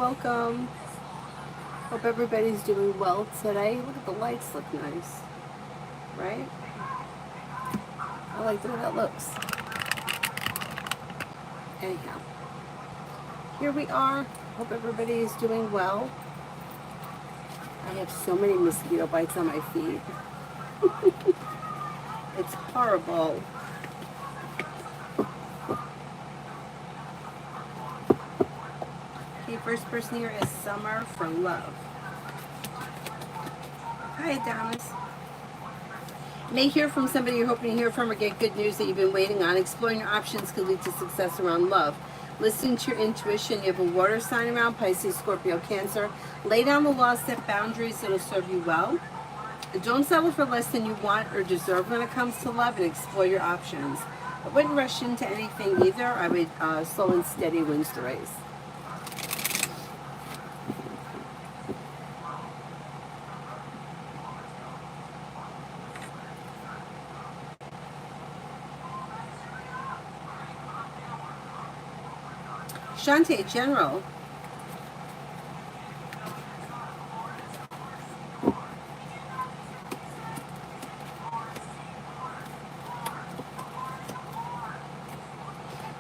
welcome. Hope everybody's doing well today. Look at the lights, look nice, right? I like the way that looks. Anyhow, here we are. Hope everybody is doing well. I have so many mosquito bites on my feet. It's horrible. Okay, first person here is Summer for Love. Hi, Adonis. May hear from somebody you're hoping to hear from or get good news that you've been waiting on. Exploring your options could lead to success around love. Listen to your intuition. You have a water sign around, Pisces, Scorpio, Cancer. Lay down the law, set boundaries that'll serve you well. Don't settle for less than you want or deserve when it comes to love, and explore your options. I wouldn't rush into anything either. I would slow and steady wins the race. Shante, General.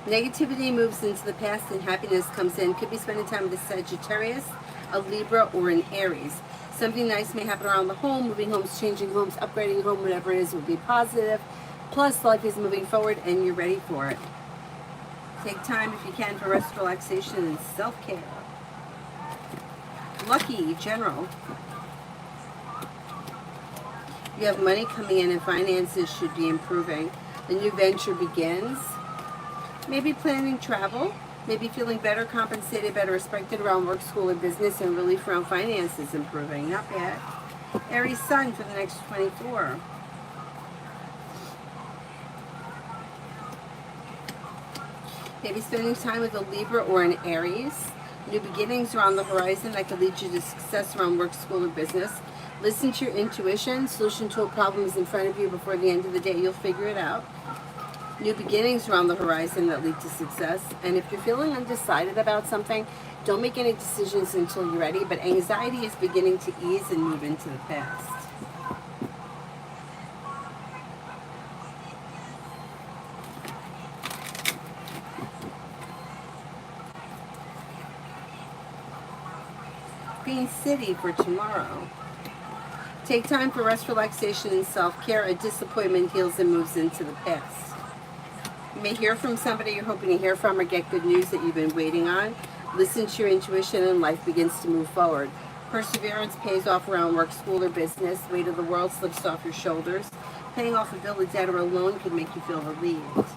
Negativity moves into the past and happiness comes in. Could be spending time with a Sagittarius, a Libra, or an Aries. Something nice may happen around the home. Moving homes, changing homes, upgrading home, whatever it is will be positive. Plus, life is moving forward and you're ready for it. Take time if you can for rest, relaxation, and self-care. Lucky, General. You have money coming in and finances should be improving. A new venture begins. Maybe planning travel. Maybe feeling better compensated, better respected around work, school, or business, and relief around finances improving. Not bad. Aries Sun for the next 24. Maybe spending time with a Libra or an Aries. New beginnings are on the horizon that could lead you to success around work, school, or business. Listen to your intuition. Solution to a problem is in front of you. Before the end of the day, you'll figure it out. New beginnings are on the horizon that lead to success. And if you're feeling undecided about something, don't make any decisions until you're ready. But anxiety is beginning to ease and move into the past. Queen City for tomorrow. Take time for rest, relaxation, and self-care. A disappointment heals and moves into the past. You may hear from somebody you're hoping to hear from or get good news that you've been waiting on. Listen to your intuition and life begins to move forward. Perseverance pays off around work, school, or business. Weight of the world slips off your shoulders. Paying off a bill, a debt, or a loan could make you feel relieved.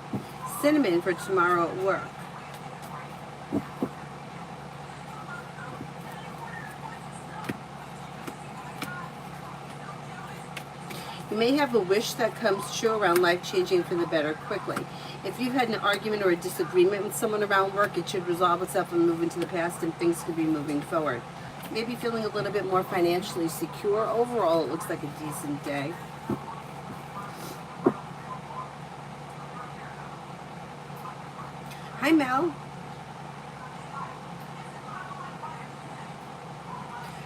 Cinnamon for tomorrow at work. You may have a wish that comes true around life changing for the better quickly. If you've had an argument or a disagreement with someone around work, it should resolve itself and move into the past, and things could be moving forward. Maybe feeling a little bit more financially secure. Overall, it looks like a decent day. Hi, Mel.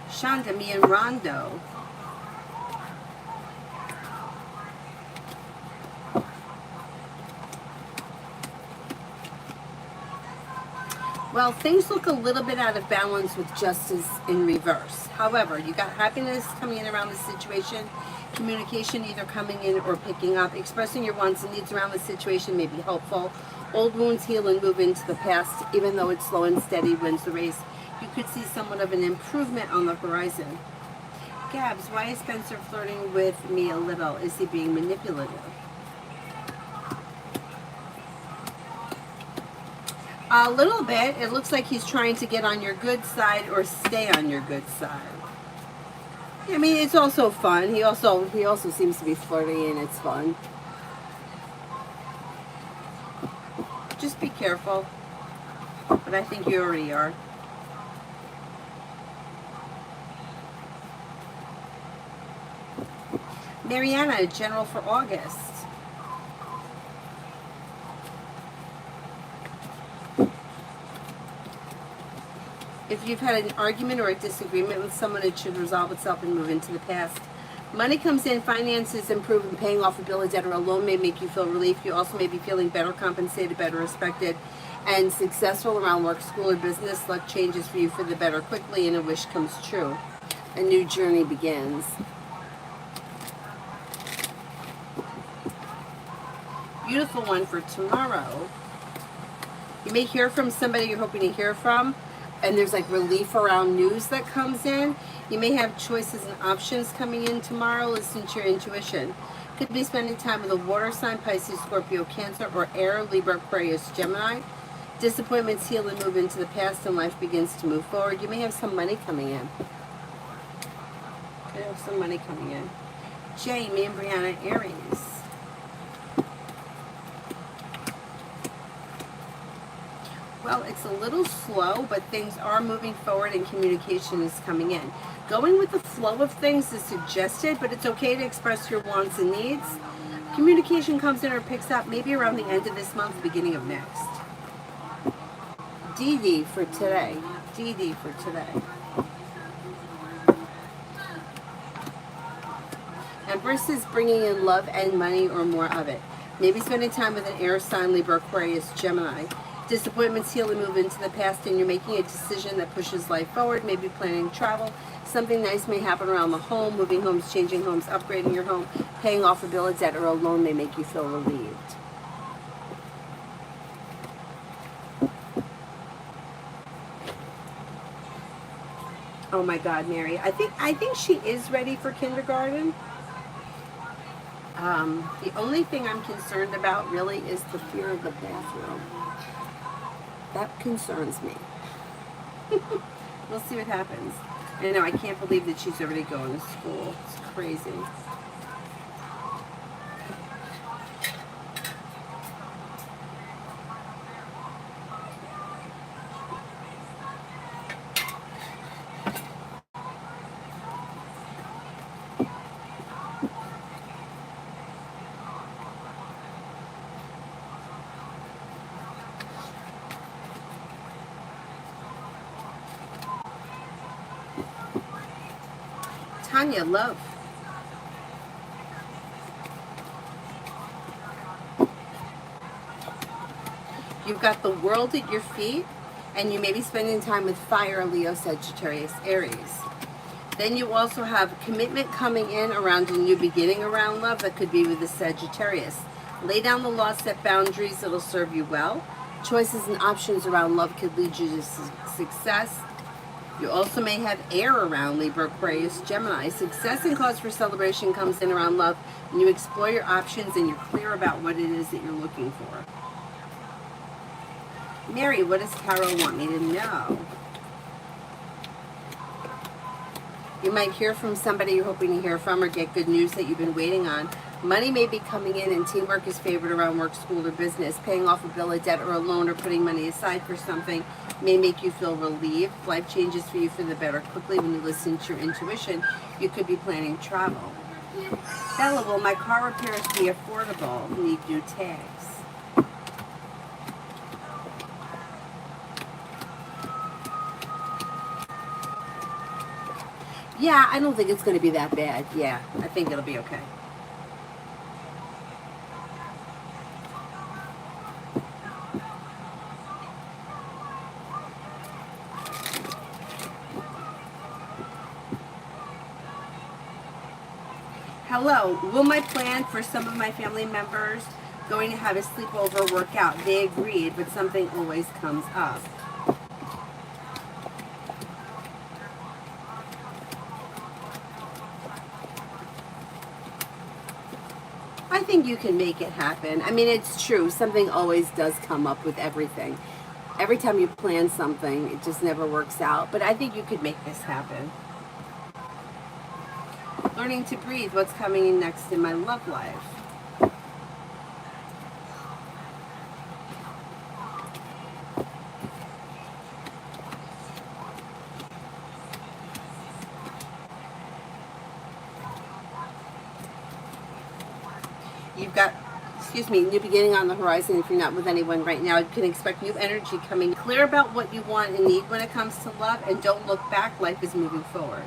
Shonda, me, and Rondo. Well, things look a little bit out of balance with justice in reverse. However, you got happiness coming in around the situation, communication either coming in or picking up. Expressing your wants and needs around the situation may be helpful. Old wounds heal and move into the past. Even though it's slow and steady wins the race, you could see somewhat of an improvement on the horizon. Gabs, why is Spencer flirting with me a little? Is he being manipulative? A little bit. It looks like he's trying to get on your good side or stay on your good side. I mean, it's also fun. He also seems to be flirty, and it's fun. Just be careful. But I think you already are. Mariana, General for August. If you've had an argument or a disagreement with someone, it should resolve itself and move into the past. Money comes in, finances improve, and paying off a bill, a debt, or a loan may make you feel relief. You also may be feeling better compensated, better respected, and successful around work, school, or business. Luck changes for you for the better quickly, and a wish comes true. A new journey begins. Beautiful one for tomorrow. You may hear from somebody you're hoping to hear from, and there's like relief around news that comes in. You may have choices and options coming in tomorrow. Listen to your intuition. Could be spending time with a water sign, Pisces, Scorpio, Cancer, or Air, Libra, Aquarius, Gemini. Disappointments heal and move into the past, and life begins to move forward. You may have some money coming in. You have some money coming in. Jamie and Brianna, Aries. Well, it's a little slow, but things are moving forward and communication is coming in. Going with the flow of things is suggested, but it's okay to express your wants and needs. Communication comes in or picks up maybe around the end of this month, beginning of next. DD for today. DD for today. Empress is bringing in love and money or more of it. Maybe spending time with an air sign, Libra, Aquarius, Gemini. Disappointments heal and move into the past, and you're making a decision that pushes life forward. Maybe planning travel. Something nice may happen around the home. Moving homes, changing homes, upgrading your home. Paying off a bill, a debt, or a loan may make you feel relieved. Oh my God, Mary. I think she is ready for kindergarten. The only thing I'm concerned about really is the fear of the bathroom. That concerns me. We'll see what happens. I know, I can't believe that she's already going to school. It's crazy. Tanya, love. You've got the world at your feet, and you may be spending time with fire, Leo, Sagittarius, Aries. Then you also have commitment coming in around a new beginning around love. That could be with the Sagittarius. Lay down the law, set boundaries. It'll serve you well. Choices and options around love could lead you to success. You also may have air around Libra, Aquarius, Gemini. Success and cause for celebration comes in around love, and you explore your options and you're clear about what it is that you're looking for. Mary, what does Carol want me to know? You might hear from somebody you're hoping to hear from or get good news that you've been waiting on. Money may be coming in and teamwork is favored around work, school, or business. Paying off a bill, a debt, or a loan, or putting money aside for something may make you feel relieved. Life changes for you for the better quickly when you listen to your intuition. You could be planning travel. Bella, will my car repairs be affordable? Need new tags. Yeah, I don't think it's going to be that bad. Yeah, I think it'll be okay. Hello, will my plan for some of my family members going to have a sleepover work out? They agreed, but something always comes up. I think you can make it happen. I mean, it's true. Something always does come up with everything. Every time you plan something, it just never works out. But I think you could make this happen. Learning to breathe. What's coming in next in my love life? You've got excuse me, new beginning on the horizon. If you're not with anyone right now, you can expect new energy coming. Clear about what you want and need when it comes to love, and don't look back. Life is moving forward.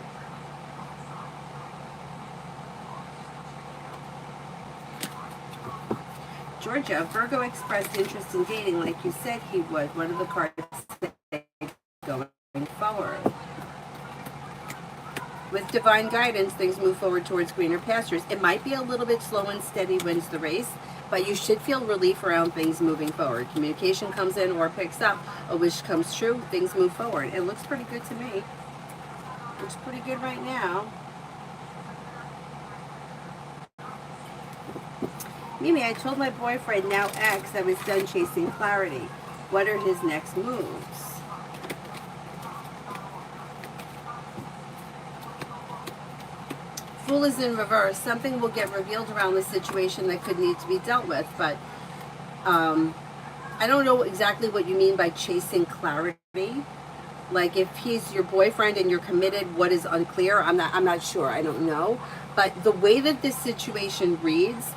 Georgia, Virgo expressed interest in dating like you said he would. What are the cards say going forward? With divine guidance, things move forward towards greener pastures. It might be a little bit slow and steady wins the race, but you should feel relief around things moving forward. Communication comes in or picks up. A wish comes true. Things move forward. It looks pretty good to me. Looks pretty good right now. Mimi, I told my boyfriend, now ex, I was done chasing clarity. What are his next moves? Fool is in reverse. Something will get revealed around the situation that could need to be dealt with, but I don't know exactly what you mean by chasing clarity. Like if he's your boyfriend and you're committed, what is unclear? I'm not sure. I don't know. But the way that this situation reads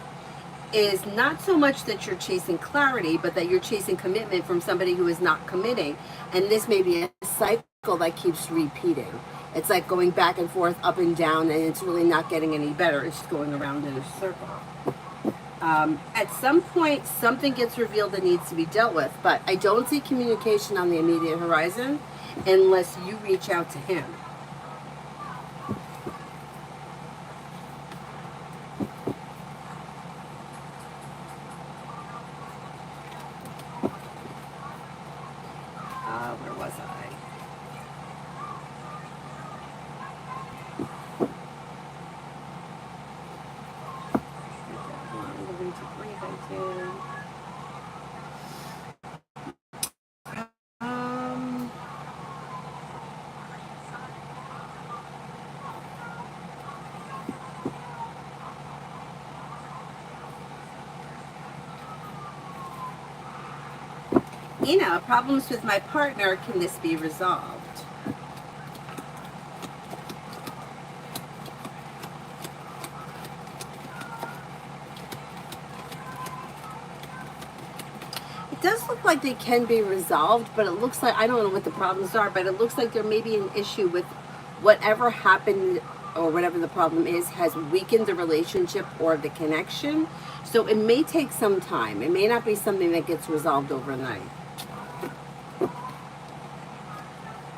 is not so much that you're chasing clarity, but that you're chasing commitment from somebody who is not committing. And this may be a cycle that keeps repeating. It's like going back and forth, up and down, and it's really not getting any better. It's just going around in a circle. At some point, something gets revealed that needs to be dealt with, but I don't see communication on the immediate horizon unless you reach out to him. Where was I? Ina, problems with my partner, can this be resolved? It does look like they can be resolved, but it looks like, I don't know what the problems are, but it looks like there may be an issue with whatever happened or whatever the problem is has weakened the relationship or the connection. So it may take some time. It may not be something that gets resolved overnight.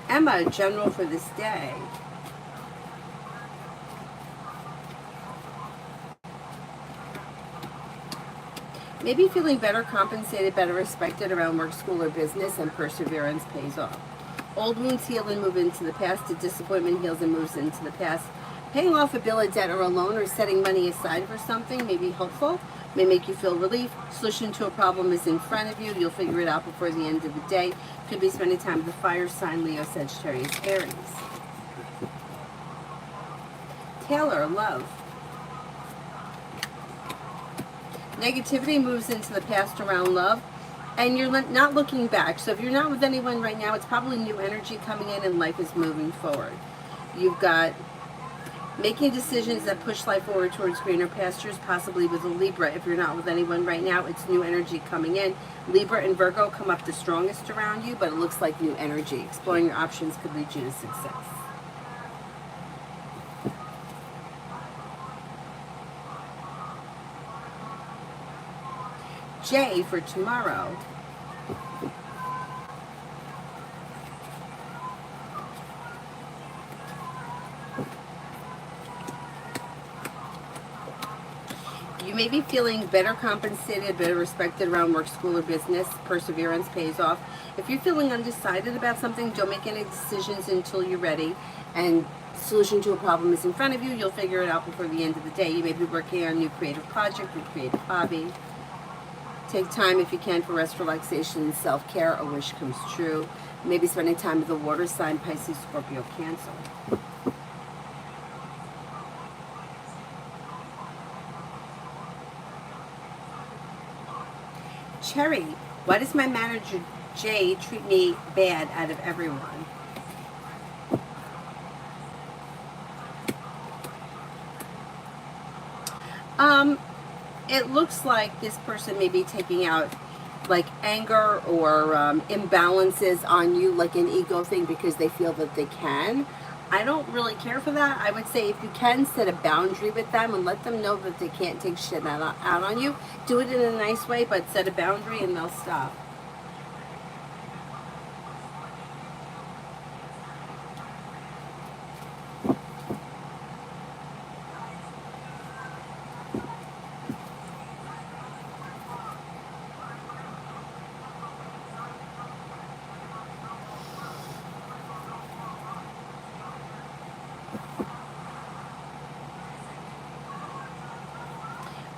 Emma, general for this day. Maybe feeling better compensated, better respected around work, school, or business, and perseverance pays off. Old wounds heal and move into the past. A disappointment heals and moves into the past. Paying off a bill, a debt, or a loan, or setting money aside for something may be helpful, may make you feel relief. Solution to a problem is in front of you. You'll figure it out before the end of the day. Could be spending time with the fire sign, Leo, Sagittarius, Aries. Taylor, love. Negativity moves into the past around love, and you're not looking back. So if you're not with anyone right now, it's probably new energy coming in and life is moving forward. You've got making decisions that push life forward towards greener pastures, possibly with a Libra. If you're not with anyone right now, it's new energy coming in. Libra and Virgo come up the strongest around you, but it looks like new energy. Exploring your options could lead you to success. J for tomorrow. You may be feeling better compensated, better respected around work, school, or business. Perseverance pays off. If you're feeling undecided about something, don't make any decisions until you're ready. And solution to a problem is in front of you. You'll figure it out before the end of the day. You may be working on a new creative project or creative hobby. Take time if you can for rest, relaxation, and self-care. A wish comes true. Maybe spending time with the water sign, Pisces, Scorpio, Cancer. Cherry, why does my manager Jay treat me bad out of everyone? it looks like this person may be taking out like anger or imbalances on you, like an ego thing, because they feel that they can. I don't really care for that. I would say if you can, set a boundary with them and let them know that they can't take shit out on you. Do it in a nice way, but set a boundary and they'll stop.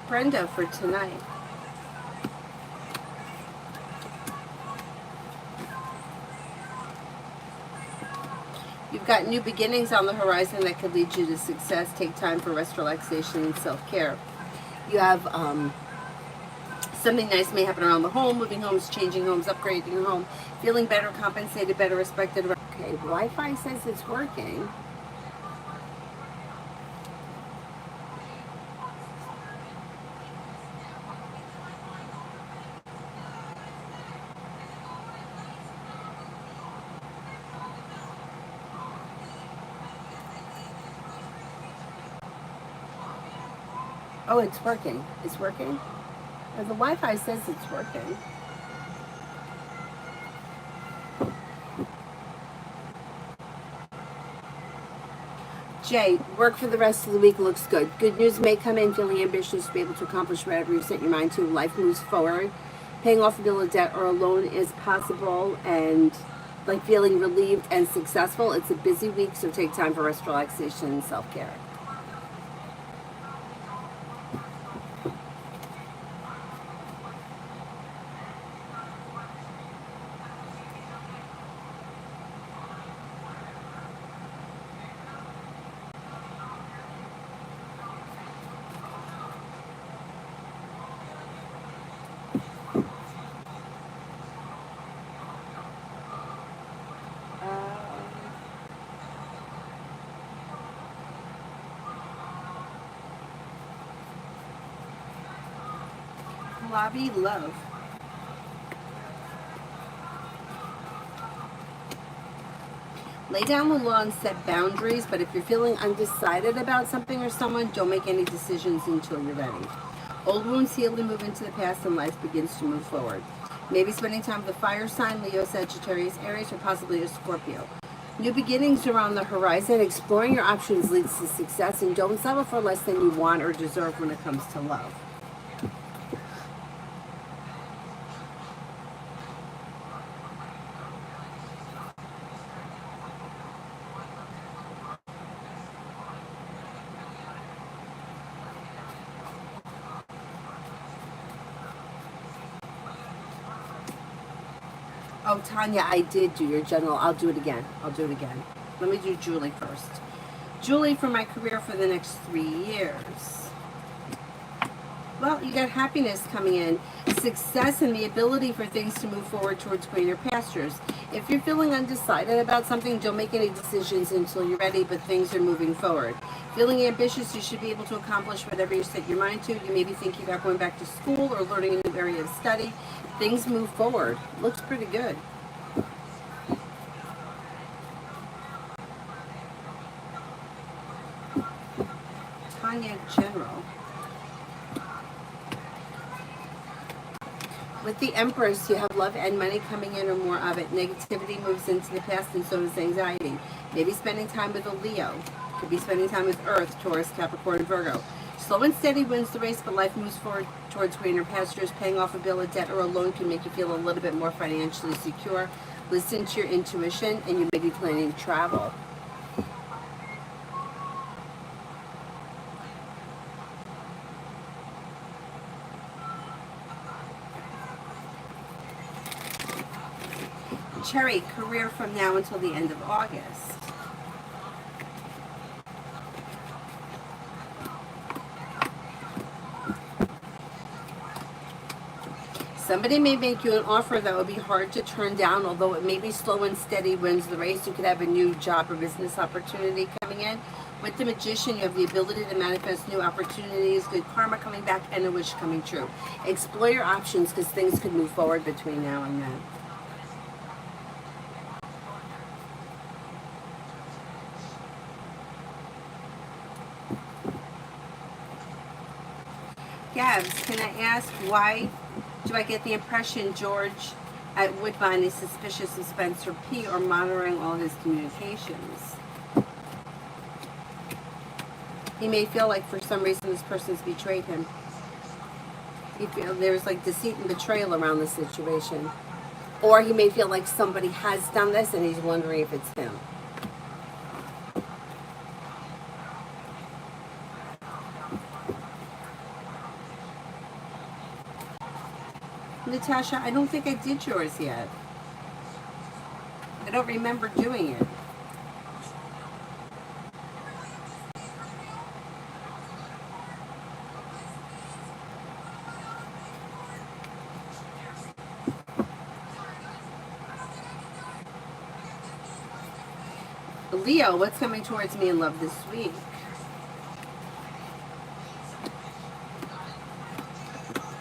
Brenda for tonight. You've got new beginnings on the horizon that could lead you to success. Take time for rest, relaxation, and self-care. You have something nice may happen around the home, moving homes, changing homes, upgrading your home, feeling better, compensated, better respected. Okay, Wi-Fi says it's working. Oh, it's working. It's working? The Wi-Fi says it's working. Jay, work for the rest of the week looks good. Good news may come in, feeling ambitious to be able to accomplish whatever you set your mind to. Life moves forward. Paying off a bill of debt or a loan is possible, and like feeling relieved and successful. It's a busy week, so take time for rest, relaxation, and self-care. Lobby love. Lay down the law and set boundaries, but if you're feeling undecided about something or someone, don't make any decisions until you're ready. Old wounds heal and move into the past, and life begins to move forward. Maybe spending time with a fire sign, Leo, Sagittarius, Aries, or possibly a Scorpio. New beginnings are on the horizon. Exploring your options leads to success, and don't settle for less than you want or deserve when it comes to love. Oh, Tanya, I did do your general. I'll do it again. Let me do Julie first. Julie, for my career for the next 3 years. Well, you got happiness coming in, success, and the ability for things to move forward towards greener pastures. If you're feeling undecided about something, don't make any decisions until you're ready, but things are moving forward. Feeling ambitious, you should be able to accomplish whatever you set your mind to. You may be thinking about going back to school or learning a new area of study. Things move forward. Looks pretty good. Tanya, general. With the Empress, you have love and money coming in, or more of it. Negativity moves into the past, and so does anxiety. Maybe spending time with a Leo. Could be spending time with Earth, Taurus, Capricorn, Virgo. Slow and steady wins the race, but life moves forward towards greener pastures. Paying off a bill of debt or a loan can make you feel a little bit more financially secure. Listen to your intuition, and you may be planning travel. Cherry, career from now until the end of August. Somebody may make you an offer that would be hard to turn down, although it may be slow and steady wins the race. You could have a new job or business opportunity coming in. With the Magician, you have the ability to manifest new opportunities, good karma coming back, and a wish coming true. Explore your options because things could move forward between now and then. Gabs, can I ask why do I get the impression George at Woodbine is suspicious of Spencer P. or monitoring all his communications? He may feel like for some reason this person's betrayed him. He feel there's like deceit and betrayal around the situation. Or he may feel like somebody has done this and he's wondering if it's him. Natasha, I don't think I did yours yet. I don't remember doing it. Leo, what's coming towards me in love this week?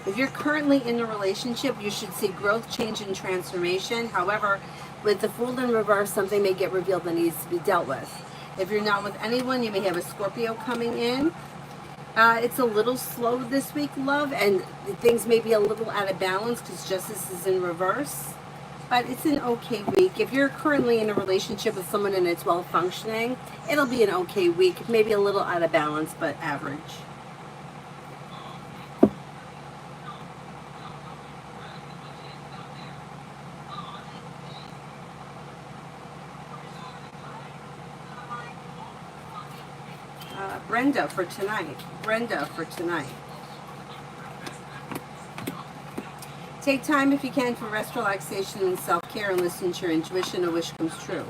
If you're currently in a relationship, you should see growth, change, and transformation. However, with the Fool in reverse, something may get revealed that needs to be dealt with. If you're not with anyone, you may have a Scorpio coming in. It's a little slow this week, love, and things may be a little out of balance because Justice is in reverse. But it's an okay week. If you're currently in a relationship with someone and it's well functioning, it'll be an okay week. Maybe a little out of balance, but average. Brenda for tonight. Brenda for tonight. Take time if you can for rest, relaxation, and self-care, and listen to your intuition. A wish comes true.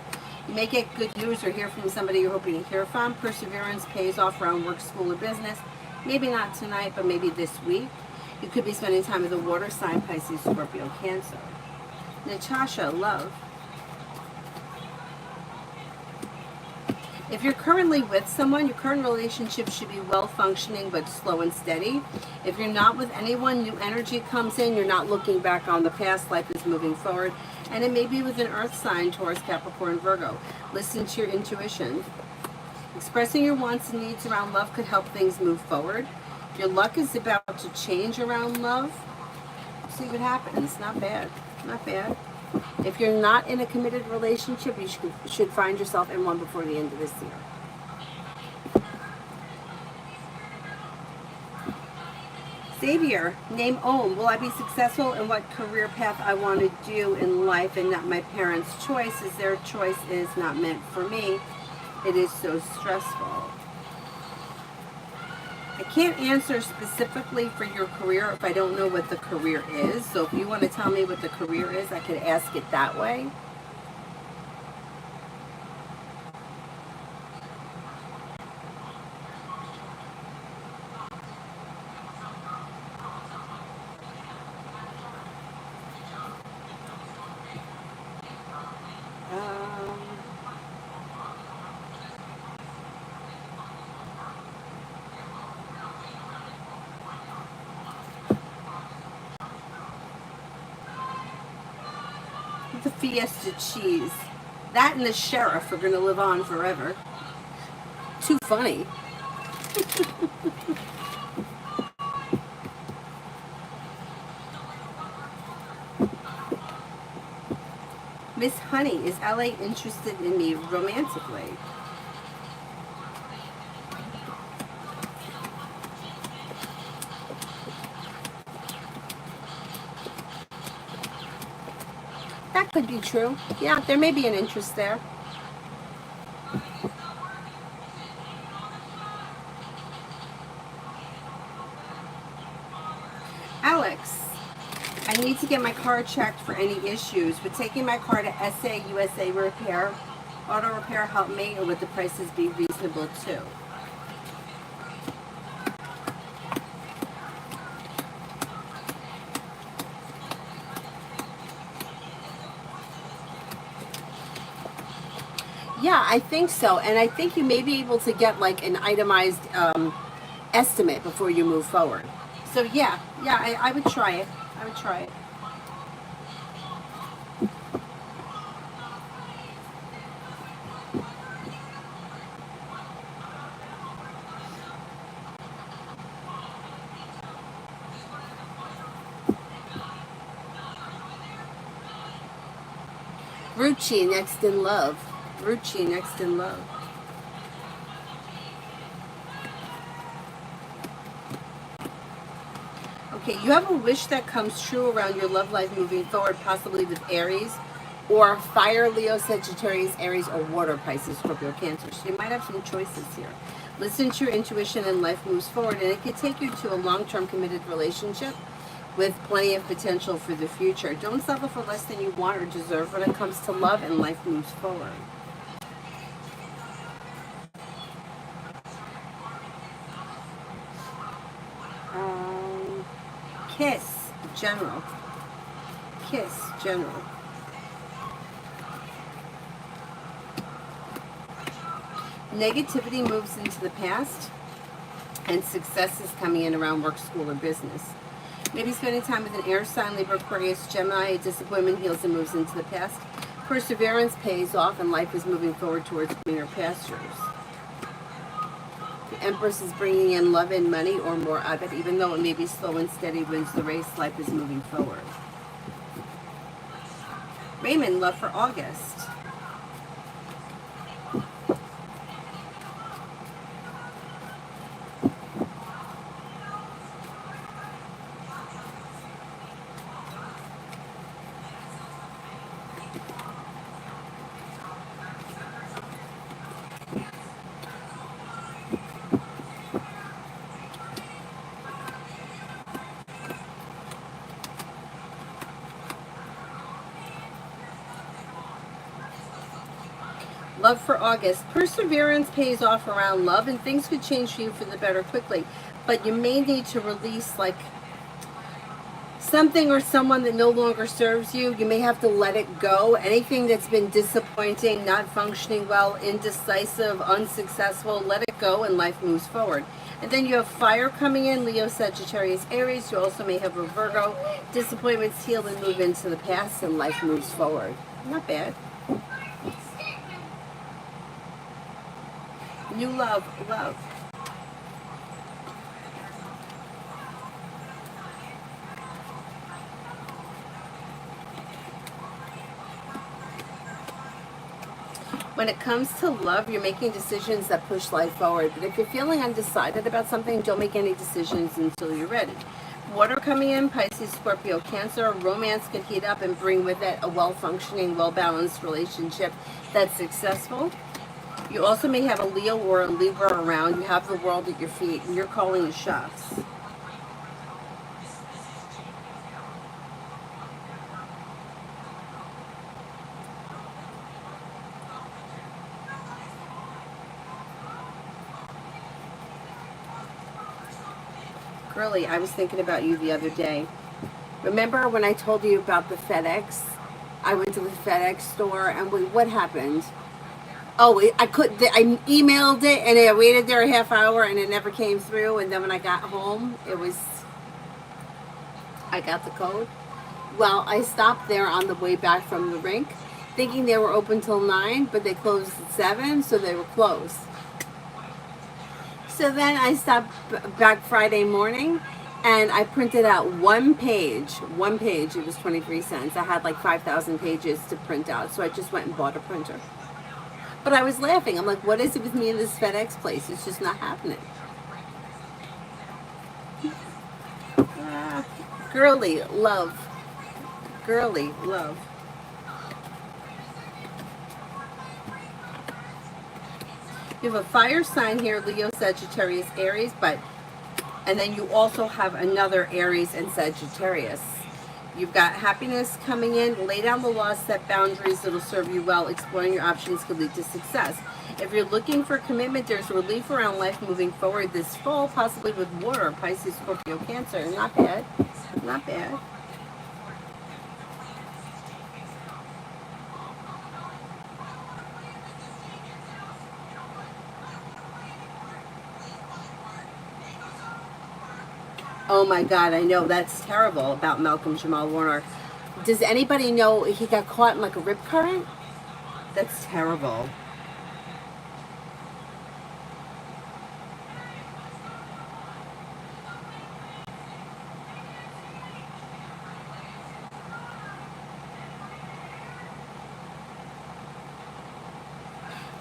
You may get good news or hear from somebody you're hoping to hear from. Perseverance pays off around work, school, or business. Maybe not tonight, but maybe this week. You could be spending time with a water sign, Pisces, Scorpio, Cancer. Natasha, love. If you're currently with someone, your current relationship should be well functioning but slow and steady. If you're not with anyone, new energy comes in. You're not looking back on the past. Life is moving forward. And it may be with an earth sign, Taurus, Capricorn, Virgo. Listen to your intuition. Expressing your wants and needs around love could help things move forward. Your luck is about to change around love. See what happens. Not bad. Not bad. If you're not in a committed relationship, you should find yourself in one before the end of this year. Xavier, name Om. Will I be successful in what career path I want to do in life and not my parents' choice? As their choice is not meant for me. It is so stressful. I can't answer specifically for your career if I don't know what the career is. So if you want to tell me what the career is, I could ask it that way. The Fiesta cheese. That and the sheriff are going to live on forever. Too funny. Miss Honey, is LA interested in me romantically? That could be true. Yeah, there may be an interest there. Alex, I need to get my car checked for any issues. Would taking my car to SA USA Repair, Auto Repair help me, or would the prices be reasonable too? Yeah, I think so. And I think you may be able to get like an itemized estimate before you move forward. So yeah, I would try it. I would try it. Ruchi next in love. Ruchi next in love. Okay, you have a wish that comes true around your love life moving forward, possibly with Aries or fire, Leo, Sagittarius, Aries, or water, Pisces, Scorpio, Cancer. So you might have some choices here. Listen to your intuition and life moves forward, and it could take you to a long-term committed relationship with plenty of potential for the future. Don't settle for less than you want or deserve when it comes to love, and life moves forward. Kiss, general. Kiss, general. Negativity moves into the past, and success is coming in around work, school, or business. Maybe spending time with an air sign, Libra, Aquarius, Gemini. Disappointment heals and moves into the past. Perseverance pays off, and life is moving forward towards greener pastures. The Empress is bringing in love and money, or more of it. Even though it may be slow and steady wins the race, life is moving forward. Raymond, love for August. Love for August. Perseverance pays off around love, and things could change for you for the better quickly. But you may need to release like something or someone that no longer serves you. You may have to let it go. Anything that's been disappointing, not functioning well, indecisive, unsuccessful, let it go, and life moves forward. And then you have fire coming in, Leo, Sagittarius, Aries. You also may have a Virgo. Disappointments heal and move into the past, and life moves forward. Not bad. New love, love. When it comes to love, you're making decisions that push life forward. But if you're feeling undecided about something, don't make any decisions until you're ready. Water coming in, Pisces, Scorpio, Cancer. Romance could heat up and bring with it a well-functioning, well-balanced relationship that's successful. You also may have a Leo or a Libra around. You have the world at your feet, and you're calling the shots. Girlie, I was thinking about you the other day. Remember when I told you about the FedEx? I went to the FedEx store, and what happened? Oh, I emailed it, and I waited there a half hour, and it never came through. And then when I got home, I got the code. Well, I stopped there on the way back from the rink, thinking they were open till 9, but they closed at 7, so they were closed. So then I stopped back Friday morning, and I printed out one page. It was 23 cents. I had like 5,000 pages to print out, so I just went and bought a printer. But I was laughing. I'm like, what is it with me in this FedEx place? It's just not happening. Girlie, love. Girlie, love. You have a fire sign here, Leo, Sagittarius, Aries, and then you also have another Aries and Sagittarius. You've got happiness coming in. Lay down the law, set boundaries that'll serve you well. Exploring your options could lead to success. If you're looking for commitment, there's relief around life moving forward this fall, possibly with water, Pisces, Scorpio, Cancer. Not bad. Not bad. Oh my God, I know that's terrible about Malcolm Jamal Warner. Does anybody know he got caught in like a rip current? That's terrible.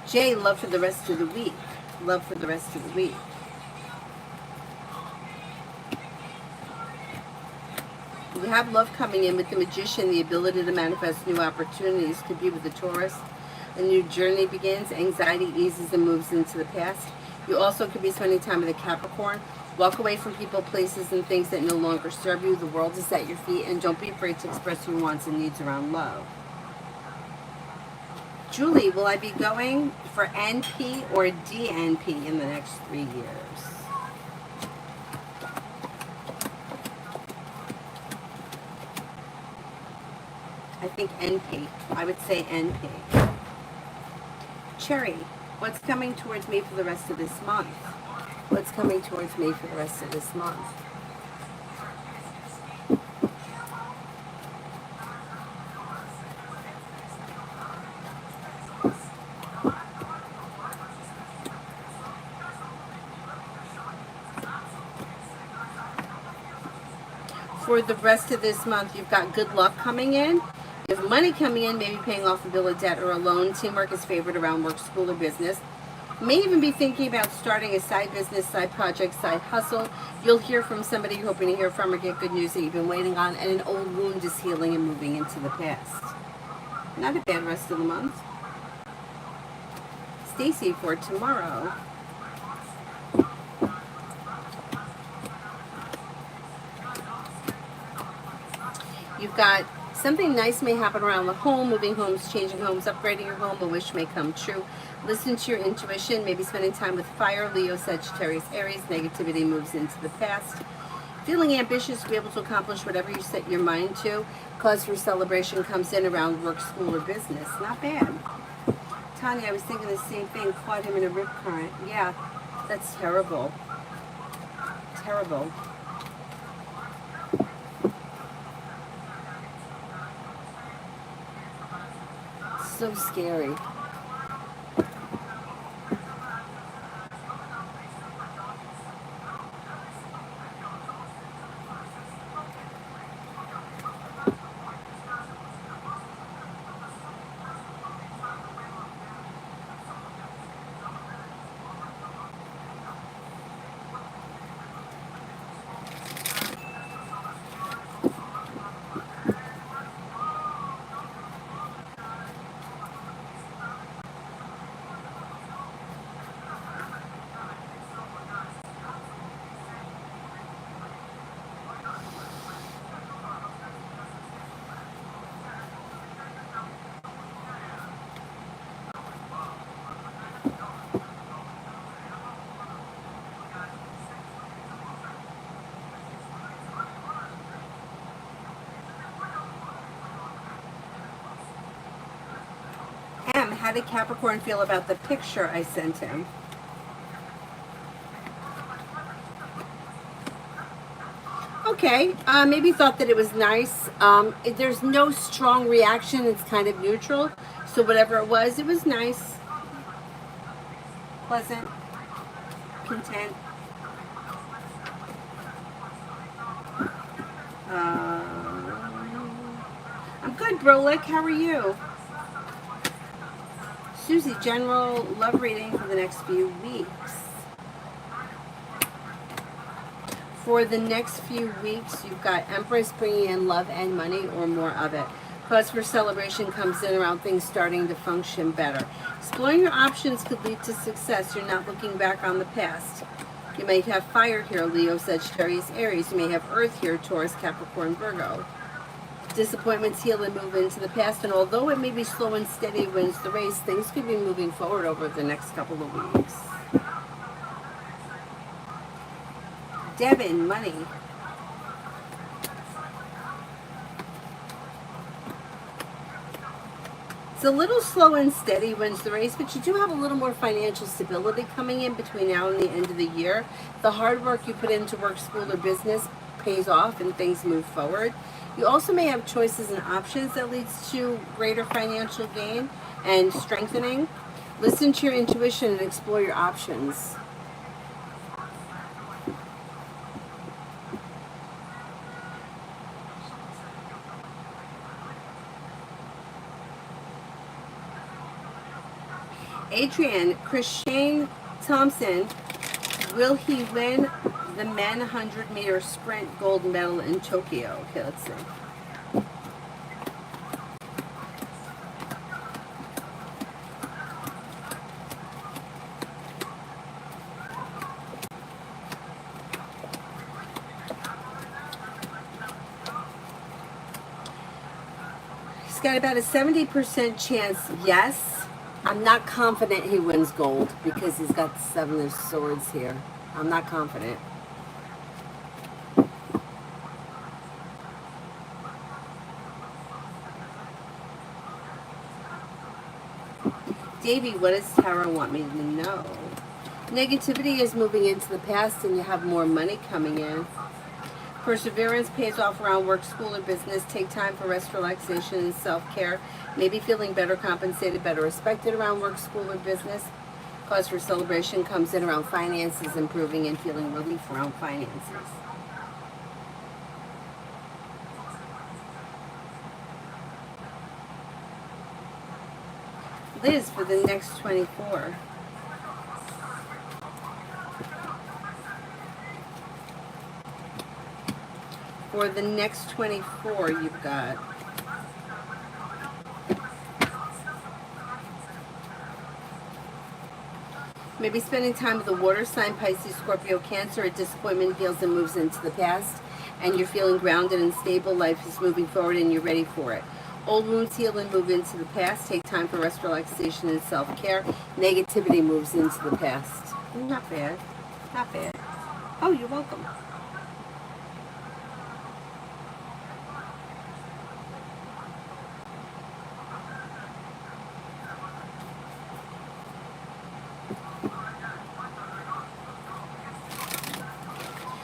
Jay, love for the rest of the week. Love for the rest of the week. You have love coming in with the Magician, the ability to manifest new opportunities. Could be with the Taurus. A new journey begins. Anxiety eases and moves into the past. You also could be spending time with a Capricorn. Walk away from people, places, and things that no longer serve you. The world is at your feet, and don't be afraid to express your wants and needs around love. Julie, will I be going for NP or DNP in the next 3 years? I think NP. I would say NP. Cherry, what's coming towards me for the rest of this month? What's coming towards me for the rest of this month? For the rest of this month, you've got good luck coming in. You have money coming in, maybe paying off a bill of debt or a loan. Teamwork is favored around work, school, or business. May even be thinking about starting a side business, side project, side hustle. You'll hear from somebody you're hoping to hear from or get good news that you've been waiting on, and an old wound is healing and moving into the past. Not a bad rest of the month. Stacy, for tomorrow. You've got something nice may happen around the home, moving homes, changing homes, upgrading your home, a wish may come true. Listen to your intuition, maybe spending time with fire, Leo, Sagittarius, Aries. Negativity moves into the past. Feeling ambitious to be able to accomplish whatever you set your mind to. Cause for celebration comes in around work, school, or business. Not bad. Tanya, I was thinking the same thing. Caught him in a rip current. Yeah, that's terrible. Terrible. So scary. How did Capricorn feel about the picture I sent him? Okay, maybe thought that it was nice. There's no strong reaction. It's kind of neutral. So whatever it was nice, pleasant, content. I'm good, Brolick. How are you? Susie, general love reading for the next few weeks. For the next few weeks, you've got Empress bringing in love and money or more of it. Cause for celebration comes in around things starting to function better. Exploring your options could lead to success. You're not looking back on the past. You might have fire here, Leo, Sagittarius, Aries. You may have earth here, Taurus, Capricorn, Virgo. Disappointments heal and move into the past, and although it may be slow and steady wins the race, things could be moving forward over the next couple of weeks. Devin, money. It's a little slow and steady wins the race, but you do have a little more financial stability coming in between now and the end of the year. The hard work you put into work, school, or business pays off and things move forward. You also may have choices and options that leads to greater financial gain and strengthening. Listen to your intuition and explore your options. Adrian, Christian Thompson, will he win the men 100-meter sprint gold medal in Tokyo? Okay, let's see. He's got about a 70% chance, yes. I'm not confident he wins gold because he's got the 7 of swords here. I'm not confident. Davey, what does Tarot want me to know? Negativity is moving into the past and you have more money coming in. Perseverance pays off around work, school, or business. Take time for rest, relaxation, and self-care. Maybe feeling better compensated, better respected around work, school, or business. Cause for celebration comes in around finances, improving and feeling relief around finances. Liz, for the next 24. For the next 24, you've got maybe spending time with a water sign, Pisces, Scorpio, Cancer. A disappointment heals and moves into the past, and you're feeling grounded and stable. Life is moving forward and you're ready for it. Old wounds heal and move into the past. Take time for rest, relaxation, and self-care. Negativity moves into the past. Not bad. Not bad. Oh, you're welcome.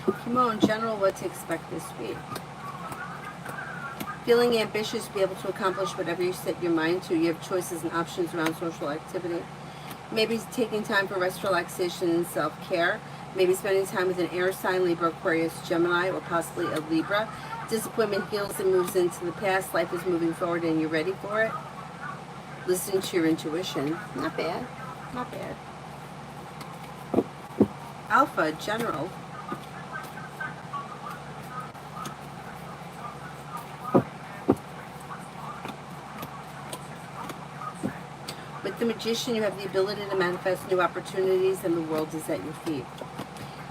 Kimon, general, what to expect this week. Feeling ambitious to be able to accomplish whatever you set your mind to. You have choices and options around social activity. Maybe taking time for rest, relaxation, and self-care. Maybe spending time with an air sign, Libra, Aquarius, Gemini, or possibly a Libra. Disappointment heals and moves into the past. Life is moving forward and you're ready for it. Listen to your intuition. Not bad. Not bad. Alpha, general. With the Magician, you have the ability to manifest new opportunities and the world is at your feet.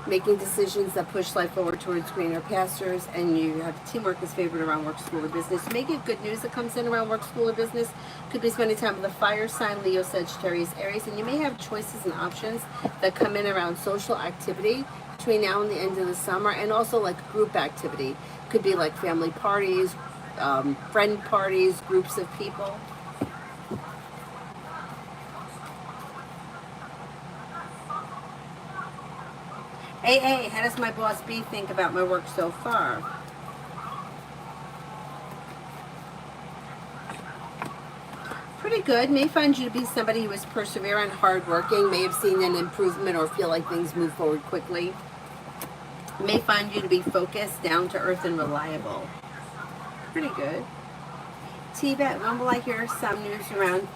Making decisions that push life forward towards greener pastures, and you have teamwork is favored around work, school, or business. Making good news that comes in around work, school, or business. Could be spending time with a fire sign, Leo, Sagittarius, Aries, and you may have choices and options that come in around social activity between now and the end of the summer, and also like group activity. Could be like family parties, friend parties, groups of people. AA, how does my boss B think about my work so far? Pretty good. May find you to be somebody who is perseverant, hardworking, may have seen an improvement or feel like things move forward quickly. May find you to be focused, down to earth, and reliable. Pretty good. Tibet, when will I hear some news around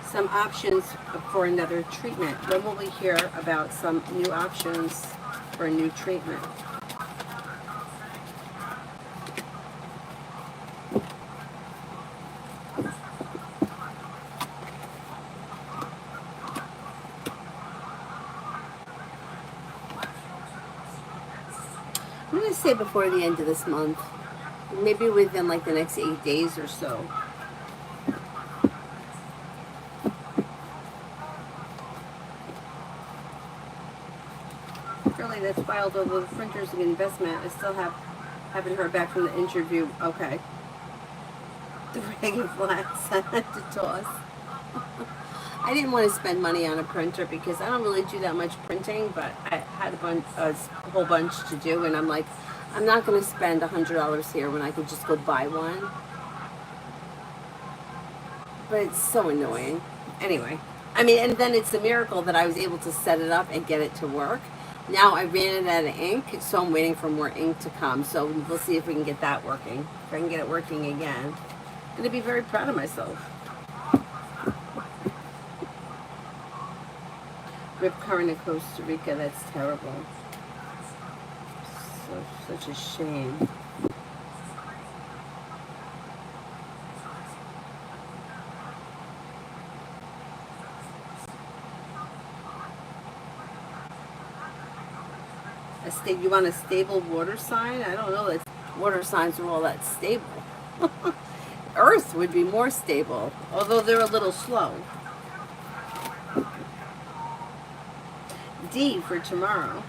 some options for another treatment? When will we hear about some new options for a new treatment? I'm going to say before the end of this month. Maybe within like the next 8 days or so. Really, that's wild. Although the printer's an investment, I still haven't heard back from the interview. Okay. The ragged flats I had to toss. I didn't want to spend money on a printer because I don't really do that much printing, but I had a whole bunch to do, and I'm like, I'm not going to spend $100 here when I could just go buy one. But it's so annoying. Anyway, I mean, and then it's a miracle that I was able to set it up and get it to work. Now I ran it out of ink, so I'm waiting for more ink to come. So we'll see if we can get that working. If I can get it working again, I'm going to be very proud of myself. Rip current in Costa Rica, that's terrible. Such a shame. You want a stable water sign? I don't know that water signs are all that stable. Earth would be more stable, although they're a little slow. D for tomorrow.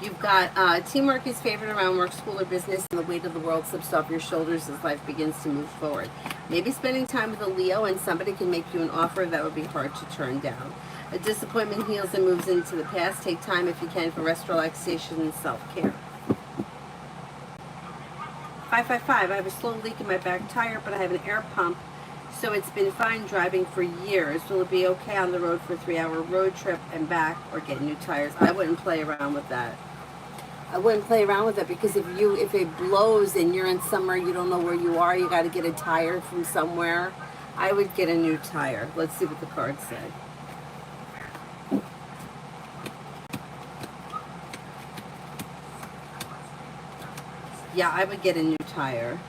You've got teamwork is favored around work, school, or business, and the weight of the world slips off your shoulders as life begins to move forward. Maybe spending time with a Leo, and somebody can make you an offer that would be hard to turn down. A disappointment heals and moves into the past. Take time if you can for rest, relaxation, and self-care. 555. I have a slow leak in my back tire, but I have an air pump, so it's been fine driving for years. Will it be okay on the road for a 3-hour road trip and back, or get new tires? I wouldn't play around with that. I wouldn't play around with it because if it blows and you're in somewhere you don't know where you are, you got to get a tire from somewhere. I would get a new tire. Let's see what the cards say. Yeah, I would get a new tire.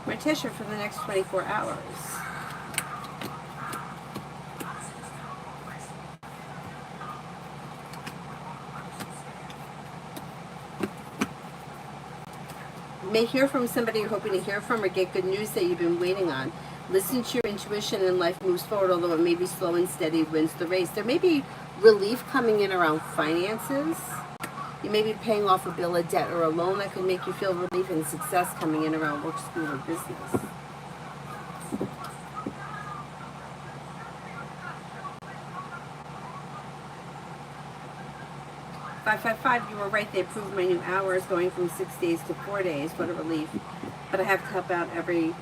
Morticia for the next 24 hours. You may hear from somebody you're hoping to hear from, or get good news that you've been waiting on. Listen to your intuition and life moves forward, although it may be slow and steady wins the race. There may be relief coming in around finances. You may be paying off a bill, a debt, or a loan that could make you feel relief and success coming in around work, school, or business. You were right. They approved my new hours, going from 6 days to 4 days. What a relief. But I have to help out every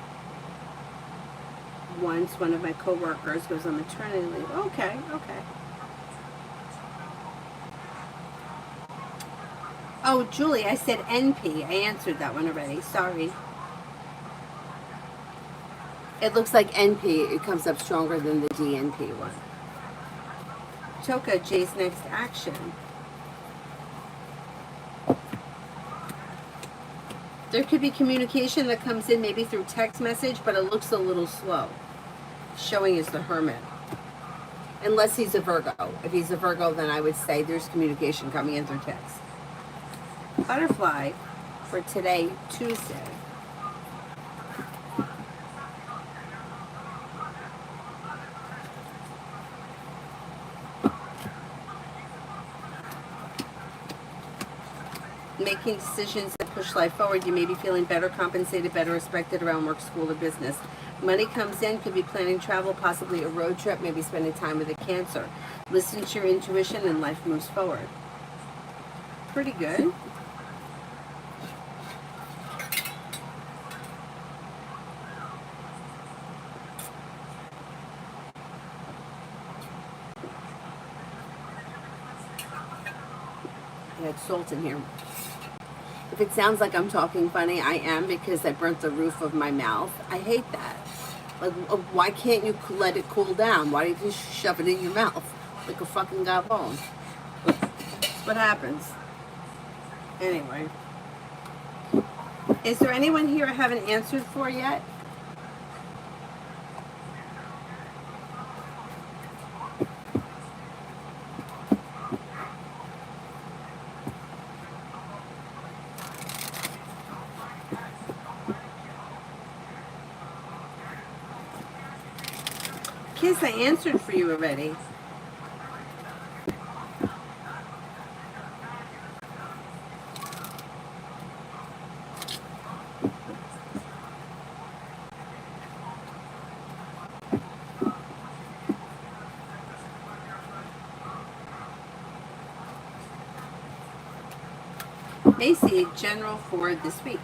once one of my co-workers goes on maternity leave. Okay. Oh, Julie, I said NP. I answered that one already. Sorry. It looks like NP. It comes up stronger than the DNP one. Toka, Jay's next action. There could be communication that comes in maybe through text message, but it looks a little slow. Showing is the Hermit. Unless he's a Virgo. If he's a Virgo, then I would say there's communication coming in through text. Butterfly for today, Tuesday. Making decisions that push life forward. You may be feeling better compensated, better respected around work, school, or business. Money comes in, could be planning travel, possibly a road trip, maybe spending time with a Cancer. Listen to your intuition and life moves forward. Pretty good. I had salt in here. If it sounds like I'm talking funny, I am, because I burnt the roof of my mouth. I hate that. Like, why can't you let it cool down? Why do you just shove it in your mouth like a fucking gabon? What happens? Anyway. Is there anyone here I haven't answered for yet? Kiss, I answered for you already. Macy, general for this week.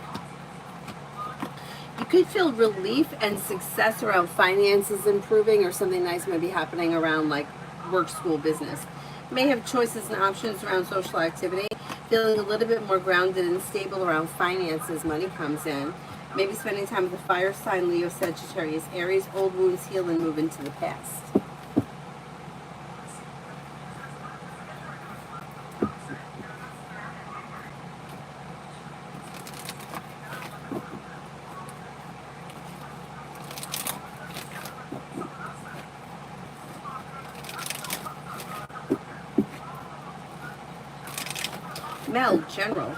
You could feel relief and success around finances improving, or something nice may be happening around like work, school, business. You may have choices and options around social activity. Feeling a little bit more grounded and stable around finances, money comes in. Maybe spending time with the fire sign, Leo, Sagittarius, Aries. Old wounds heal and move into the past. Mel, general.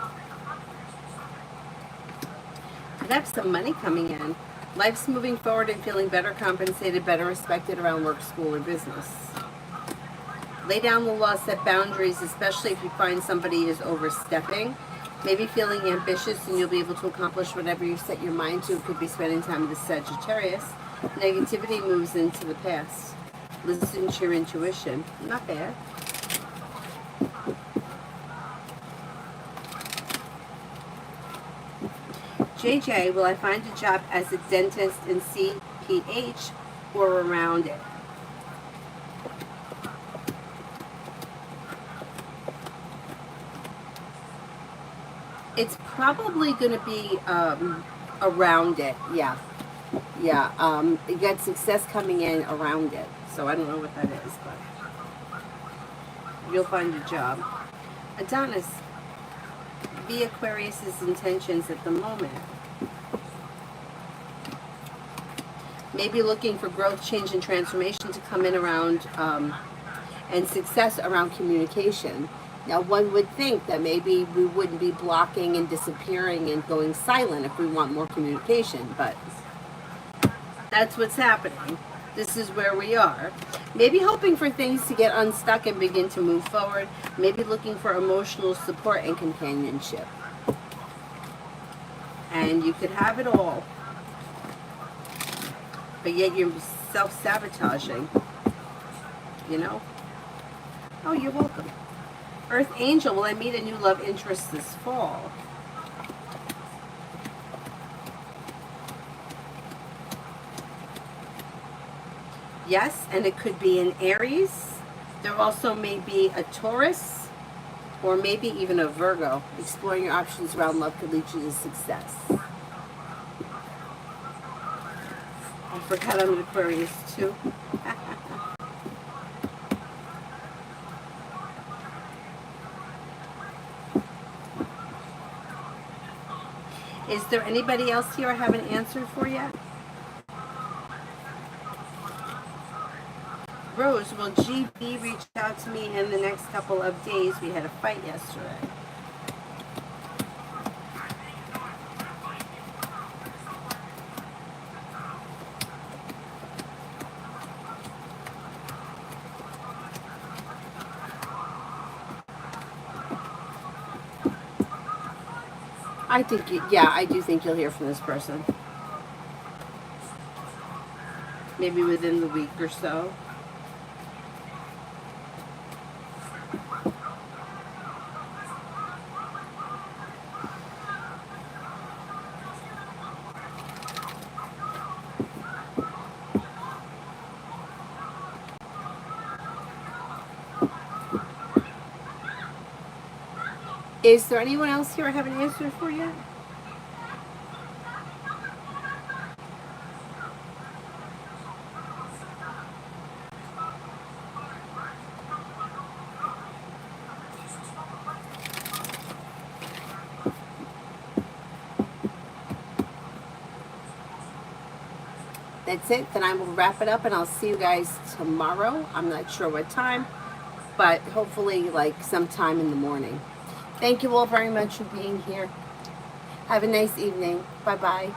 Could have some money coming in. Life's moving forward and feeling better compensated, better respected around work, school, or business. Lay down the law, set boundaries, especially if you find somebody is overstepping. Maybe feeling ambitious and you'll be able to accomplish whatever you set your mind to. It could be spending time with the Sagittarius. Negativity moves into the past. Listen to your intuition. Not bad. JJ, will I find a job as a dentist in CPH or around it? It's probably going to be around it, yeah. Yeah, you got success coming in around it. So I don't know what that is, but you'll find a job. Adonis, be Aquarius's intentions at the moment. Maybe looking for growth, change, and transformation to come in around, and success around communication. Now, one would think that maybe we wouldn't be blocking and disappearing and going silent if we want more communication, but that's what's happening. This is where we are. Maybe hoping for things to get unstuck and begin to move forward. Maybe looking for emotional support and companionship. And you could have it all, but yet you're self-sabotaging, you know? Oh, you're welcome. Earth Angel, will I meet a new love interest this fall? Yes, and it could be an Aries. There also may be a Taurus, or maybe even a Virgo. Exploring your options around love could lead you to success. I forgot I'm an Aquarius too. Is there anybody else here I haven't answered for yet? Rose, will GB reach out to me in the next couple of days? We had a fight yesterday. I think, yeah, I do think you'll hear from this person. Maybe within the week or so. Is there anyone else here I haven't answered for yet? That's it. Then I will wrap it up and I'll see you guys tomorrow. I'm not sure what time, but hopefully like sometime in the morning. Thank you all very much for being here. Have a nice evening. Bye-bye.